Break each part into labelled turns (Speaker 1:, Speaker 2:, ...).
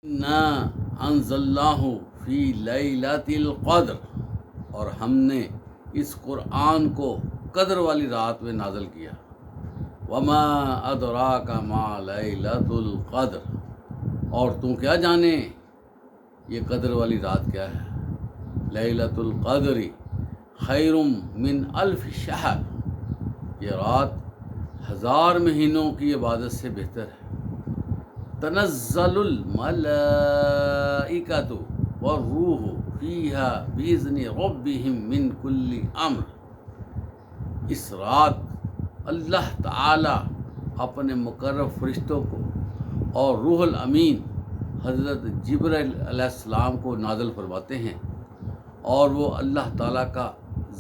Speaker 1: اِنَّا أَنزَلْنَاهُ فِي لَيْلَةِ الْقَدْرِ، اور ہم نے اس قرآن کو قدر والی رات میں نازل کیا۔ وَمَا أَدْرَاكَ مَا لَيْلَةُ الْقَدْرِ، اور تم کیا جانے یہ قدر والی رات کیا ہے۔ لیلۃ القدر خیر من الف شہر، یہ رات 1000 مہینوں کی عبادت سے بہتر ہے۔ تنزل الملائکۃ والروح فیہا بإذن ربہم من کل امر، اس رات اللہ تعالی اپنے مقرب فرشتوں کو اور روح الامین حضرت جبرائیل علیہ السلام کو نازل فرماتے ہیں، اور وہ اللہ تعالیٰ کا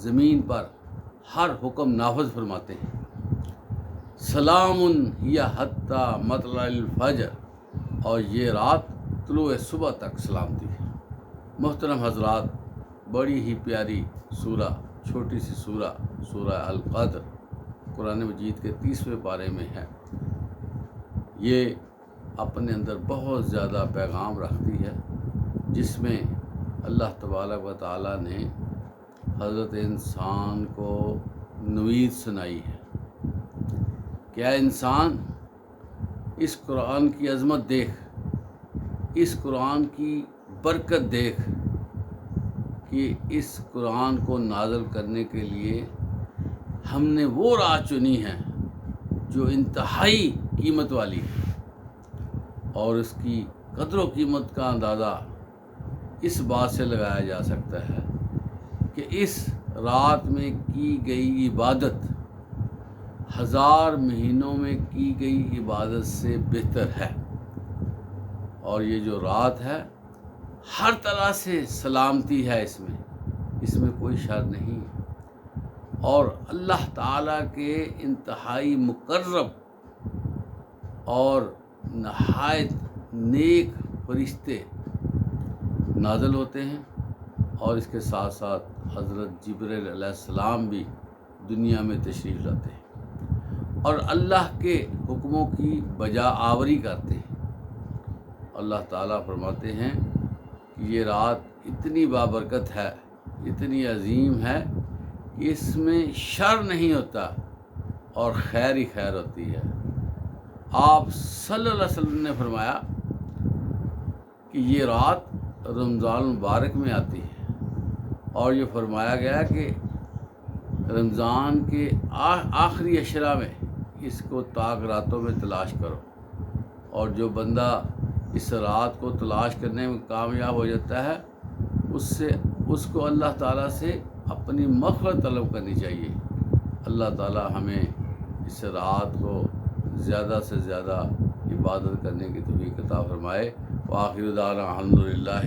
Speaker 1: زمین پر ہر حکم نافذ فرماتے ہیں۔ سلام ہی حتی مطلع الفجر، اور یہ رات طلوع صبح تک سلامتی ہے۔ محترم حضرات، بڑی ہی پیاری سورہ، چھوٹی سی سورہ، سورہ القدر قرآن مجید کے 30ویں پارے میں ہے۔ یہ اپنے اندر بہت زیادہ پیغام رکھتی ہے، جس میں اللہ تبارک و تعالیٰ نے حضرت انسان کو نوید سنائی ہے۔ کیا انسان اس قرآن کی عظمت دیکھ، اس قرآن کی برکت دیکھ کہ اس قرآن کو نازل کرنے کے لیے ہم نے وہ راہ چنی ہے جو انتہائی قیمت والی ہے، اور اس کی قدر و قیمت کا اندازہ اس بات سے لگایا جا سکتا ہے کہ اس رات میں کی گئی عبادت 1000 مہینوں میں کی گئی عبادت سے بہتر ہے۔ اور یہ جو رات ہے ہر طرح سے سلامتی ہے، اس میں کوئی شر نہیں ہے، اور اللہ تعالیٰ کے انتہائی مقرب اور نہایت نیک فرشتے نازل ہوتے ہیں، اور اس کے ساتھ ساتھ حضرت جبرائیل علیہ السلام بھی دنیا میں تشریف لاتے ہیں اور اللہ کے حکموں کی بجا آوری کرتے ہیں۔ اللہ تعالیٰ فرماتے ہیں کہ یہ رات اتنی بابرکت ہے، اتنی عظیم ہے کہ اس میں شر نہیں ہوتا اور خیر ہی خیر ہوتی ہے۔ آپ صلی اللہ علیہ وسلم نے فرمایا کہ یہ رات رمضان المبارک میں آتی ہے، اور یہ فرمایا گیا کہ رمضان کے آخری عشرہ میں اس کو طاق راتوں میں تلاش کرو، اور جو بندہ اس رات کو تلاش کرنے میں کامیاب ہو جاتا ہے، اس کو اللہ تعالیٰ سے اپنی مغفرت طلب کرنی چاہیے۔ اللہ تعالیٰ ہمیں اس رات کو زیادہ سے زیادہ عبادت کرنے کی توفیق عطا فرمائے۔ وآخر دعوانا الحمدللہ۔